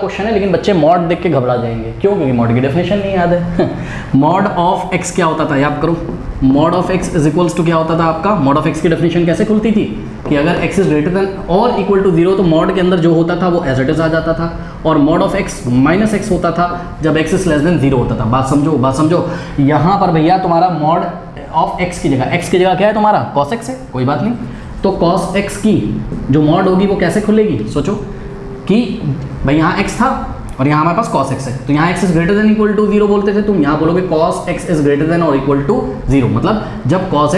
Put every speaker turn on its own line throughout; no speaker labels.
Question है, लेकिन बच्चे मॉड देख के घबरा जाएंगे। क्यों? क्योंकि मॉड की डेफिनेशन नहीं याद है। मॉड ऑफ एक्स क्या होता था, याद करो। Mod of x is equals to क्या होता था आपका? मॉड ऑफ एक्स की डेफिनेशन कैसे खुलती थी कि अगर एक्स इज ग्रेटर देन और इक्वल टू 0 तो मॉड के अंदर जो होता था वो एज इट इज आ जाता था, और mod of x minus x होता था जब एक्स इज लेस देन 0 होता था। बात समझो, बात समझो। यहाँ पर भैया तुम्हारा मॉड ऑफ एक्स की जगह क्या है तुम्हारा? कॉस एक्स है, कोई बात नहीं। तो कॉस एक्स की जो मॉड होगी वो कैसे खुलेगी? सोचो कि भाई यहाँ एक्स था और यहाँ हमारे पास cos x है, तो यहाँ x is greater than equal to 0 बोलते थे, तुम यहाँ बोलोगे cos x is greater than और इक्वल टू 0। मतलब जब cos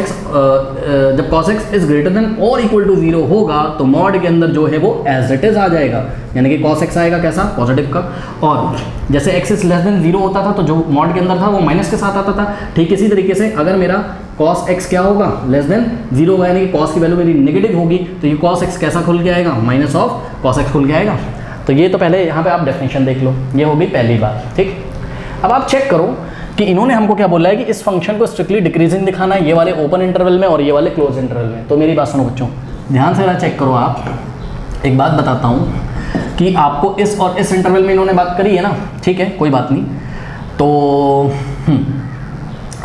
x is greater than और इक्वल टू 0 होगा तो मॉड के अंदर जो है वो एज इट इज आ जाएगा, यानी कि cos x आएगा कैसा? पॉजिटिव का। और जैसे x इज लेस देन 0 होता था तो जो मॉड के अंदर था वो माइनस के साथ आता था। ठीक इसी तरीके से अगर मेरा cos x क्या होगा? लेस देन 0 होगा, यानी कि cos की वैल्यू मेरी नेगेटिव होगी, तो ये cos x कैसा खुल के आएगा? माइनस ऑफ cos x खुल के आएगा। तो ये तो पहले यहाँ पे आप डेफिनेशन देख लो, ये होगी पहली बात। ठीक, अब आप चेक करो कि इन्होंने हमको क्या बोला है कि इस फंक्शन को स्ट्रिक्टली डिक्रीजिंग दिखाना है, ये वाले ओपन इंटरवल में और ये वाले क्लोज इंटरवल में। तो मेरी बात सुनो बच्चों, ध्यान से चेक करो। आप एक बात बताता हूँ कि आपको इस और इस इंटरवल में इन्होंने बात करी है ना, ठीक है, कोई बात नहीं। तो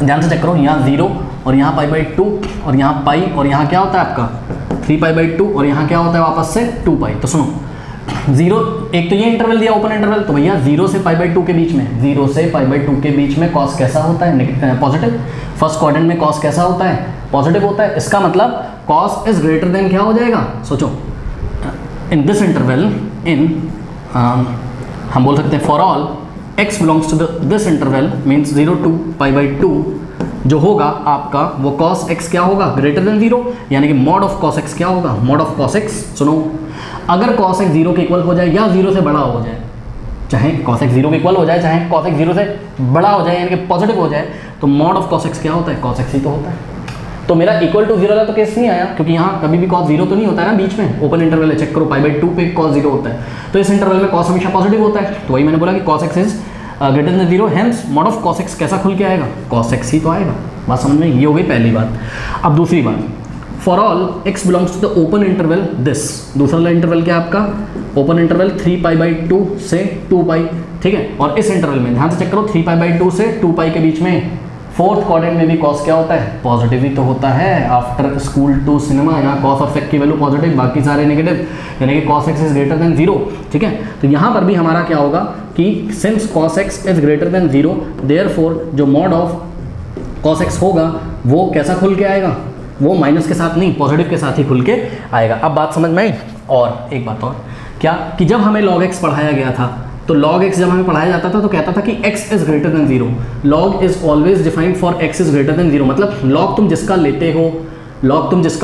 ध्यान से चेक करो, यहाँ 0 और यहाँ π/2 और यहाँ पाई और यहाँ क्या होता है आपका 3π/2 और यहाँ क्या होता है वापस से 2π। तो सुनो 0, एक तो ये इंटरवल दिया ओपन इंटरवल, तो भैया 0 से π/2 के बीच में, 0 से π/2 के बीच में कॉस कैसा होता है? पॉजिटिव। फर्स्ट क्वाड्रेंट में कॉस कैसा होता है? पॉजिटिव होता है। इसका मतलब कॉस इज ग्रेटर देन क्या हो जाएगा? सोचो, इन दिस इंटरवल हम बोल सकते हैं for all x belongs to this interval means 0 to π/2 जो होगा आपका वो cos x क्या होगा? ग्रेटर देन 0, यानी कि मॉड ऑफ cos x क्या होगा? मॉड ऑफ cos x, सुनो, अगर cos x 0 के इक्वल हो जाए या 0 से बड़ा हो जाए, चाहे cos x 0 के इक्वल हो जाए चाहे cos x 0 से बड़ा हो जाए यानी कि पॉजिटिव हो जाए, तो मॉड ऑफ cos x क्या होता है? cos x ही तो होता है। तो मेरा इक्वल टू 0 वाला तो केस नहीं आया, क्योंकि यहाँ कभी भी cos 0 तो नहीं होता है ना बीच में, ओपन इंटरवल है, चेक करो π/2 पे cos 0 होता है, तो इस इंटरवल में cos हमेशा पॉजिटिव होता है। तो वही मैंने बोला कि cos x is greater than 0, hence mod of cos x कैसा खुल के आएगा? cos x ही तो आएगा। बात समझ में? ये हो गई पहली बात। अब दूसरी बात, for all x belongs to the open interval this, दूसरा वाला इंटरवल क्या आपका? ओपन इंटरवल 3π/2 से 2π, ठीक है। और इस इंटरवल में ध्यान से चेक करो, 3π/2 से 2π के बीच में फोर्थ क्वाड्रेंट में भी cos क्या होता है? पॉजिटिव ही तो होता है। आफ्टर स्कूल टू सिनेमा, यहाँ cos ऑफ x की वैल्यू पॉजिटिव, बाकी सारे नेगेटिव, यानी कि cos x is greater than 0, ठीक है। तो यहाँ पर भी हमारा क्या होगा कि since cos x is greater than 0 therefore जो मॉड ऑफ cos x होगा वो कैसा खुल के आएगा? वो माइनस के साथ नहीं, पॉजिटिव के साथ ही खुल के आएगा। अब बात समझ में आई? और एक बात और, क्या कि जब हमें log x पढ़ाया गया था तो log x जब हमें पढ़ाया जाता था तो कहता था कि x is greater than 0, log is always defined for x is greater than 0, मतलब log तुम जिसका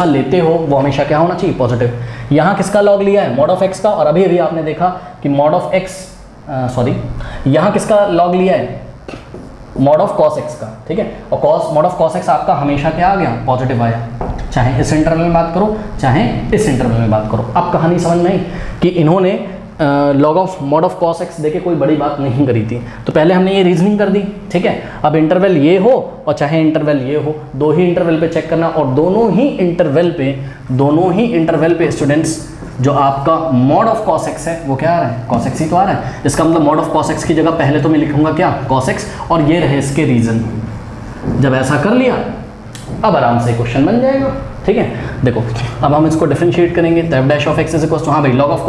लेते हो वो हमेशा क्या होना चाहिए? पॉजिटिव। यहाँ किसका log लिया है? मॉड ऑफ x का, और अभी अभी आपने देखा कि मॉड ऑफ x यहाँ किसका log लिया है? मॉड ऑफ cos x का, ठीक है। और मॉड ऑफ cos x आपका हमेशा क्या आ गया? पॉजिटिव आया, चाहे इस इंटरवल में बात करो चाहे इस इंटरवल में बात करो। अब कहानी समझ में आई कि इन्होंने log of mod of cos x देके कोई बड़ी बात नहीं करी थी। तो पहले हमने ये रीजनिंग कर दी, ठीक है। अब इंटरवल ये हो और चाहे इंटरवल ये हो, दो ही इंटरवल पे चेक करना, और दोनों ही इंटरवल पे स्टूडेंट्स जो आपका मॉड ऑफ cos x है वो क्या आ रहा है? cos x ही तो आ रहा है। इसका मतलब मॉड ऑफ cos x की जगह पहले तो मैं लिखूंगा क्या? cos x, और ये रहे इसके रीजन। जब ऐसा कर लिया अब आराम से क्वेश्चन बन जाएगा, ठीक है। देखो अब हम इसको डिफरेंशिएट करेंगे, तो f dash of x is equal to, हाँ भाई, log ऑफ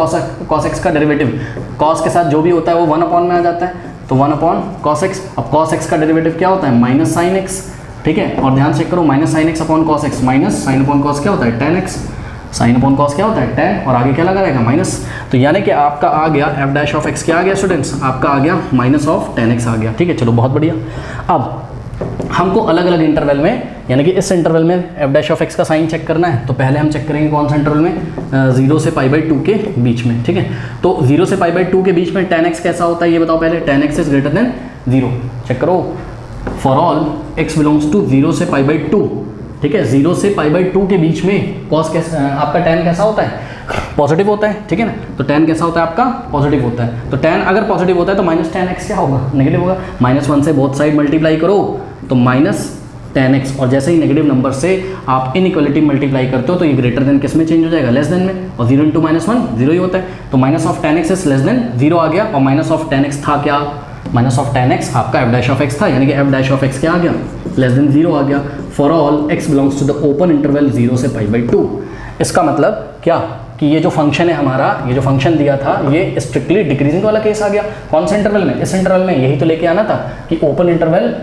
cos x का डेरिवेटिव cos के साथ जो भी होता है वो 1 अपॉन में आ जाता है, तो 1 अपॉन cos x। अब cos x का डेरिवेटिव क्या होता है? माइनस साइन x, ठीक है। और ध्यान से करो, minus sine x upon cos x, minus sine upon cos क्या होता है? tan x, sine upon cos क्या होता है? tan, और आगे क्या लगा रहेगा? माइनस। तो यानी कि आपका आ गया f डैश ऑफ x क्या आ गया स्टूडेंट्स? आपका आ गया माइनस ऑफ tan x आ गया, ठीक है। चलो बहुत बढ़िया। अब हमको अलग अलग इंटरवल में, यानी कि इस इंटरवल में f डैश ऑफ x का साइन चेक करना है, तो पहले हम चेक करेंगे कौन सा इंटरवल में? 0 से π/2 के बीच में, ठीक है। तो 0 से π/2 के बीच में tan x कैसा होता है ये बताओ पहले? tan x is greater than 0, check करो। For all x belongs to 0 से π/2, ठीक है। 0 से π/2 के बीच में cos कैसा, आपका tan कैसा होता है? पॉजिटिव होता है, ठीक है ना। तो tan कैसा होता है आपका? पॉजिटिव होता है। तो tan अगर पॉजिटिव होता है तो माइनस tan x क्या होगा? नेगेटिव होगा। -1 से बोथ साइड मल्टीप्लाई करो तो माइनस tan x, और जैसे ही नेगेटिव नंबर से आप इनइक्वालिटी मल्टीप्लाई करते हो तो ये ग्रेटर देन किस में चेंज हो जाएगा, लेस देन में, और 0 इंटू -1 0 ही होता है, तो minus of tan x is less than 0 आ गया, और माइनस ऑफ tan x था क्या, माइनस ऑफ tan x आपका f डैश ऑफ x था, यानी कि f डैश ऑफ x क्या आ गया, लेस देन 0 आ गया, for all x belongs to the open interval 0 से π/2। इसका मतलब क्या कि ये जो फंक्शन है हमारा, ये जो फंक्शन दिया था ये स्ट्रिक्टली डिक्रीजिंग वाला केस आ गया, कौन से इंटरवल में, इस इंटरवल में, यही तो लेके आना था कि ओपन इंटरवल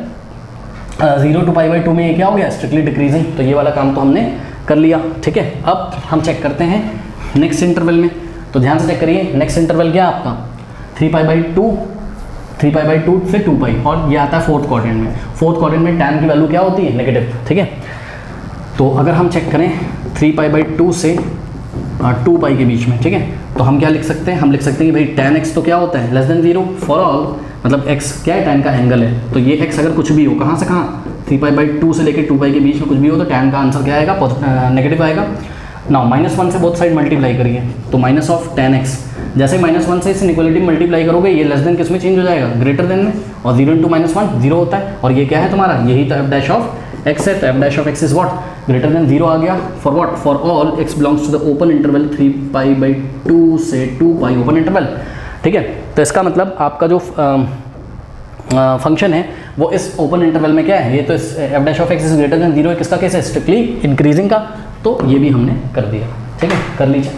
0 to π/2 में ये क्या हो गया, स्ट्रिक्टली डिक्रीजिंग, तो ये वाला काम तो हमने कर लिया, ठीक है। अब हम चेक करते हैं नेक्स्ट इंटरवल में, तो ध्यान से चेक करिए, नेक्स्ट इंटरवल क्या है आपका 3π/2 से 2π, और ये आता है फोर्थ क्वाड्रेंट में, फोर्थ क्वाड्रेंट में tan की वैल्यू क्या होती है, नेगेटिव, ठीक है। तो अगर हम चेक करें 3π/2 से 2π के बीच में, ठीक है, तो हम क्या लिख सकते हैं, हम लिख सकते हैं कि भाई tan x तो क्या होता है, लेस देन 0, फॉर ऑल, मतलब x क्या है, tan का एंगल है, तो ये x अगर कुछ भी हो, कहाँ से कहाँ, 3π/2 से लेकर 2π के बीच में कुछ भी हो तो tan का आंसर क्या आएगा, नेगेटिव आएगा। नाउ -1 से बोथ साइड मल्टीप्लाई करिए, तो माइनस ऑफ tan x, जैसे -1 से इस इनइक्वालिटी मल्टीप्लाई करोगे ये लेस देन किस में चेंज हो जाएगा, ग्रेटर देन में, और 0 इंटू -1 0 होता है, और ये क्या है तुम्हारा, यही तो f डैश ऑफ x है, तो f dash of x is what, greater than 0 आ गया, for what, for all x belongs to the open interval 3π/2 से 2π ओपन इंटरवल, ठीक है। तो इसका मतलब आपका जो फंक्शन है वो इस ओपन इंटरवल में क्या है, ये तो इस f dash of x is greater than 0 किसका केस है, स्ट्रिक्टली इंक्रीजिंग का, तो ये भी हमने कर दिया, ठीक है, कर लीजिए।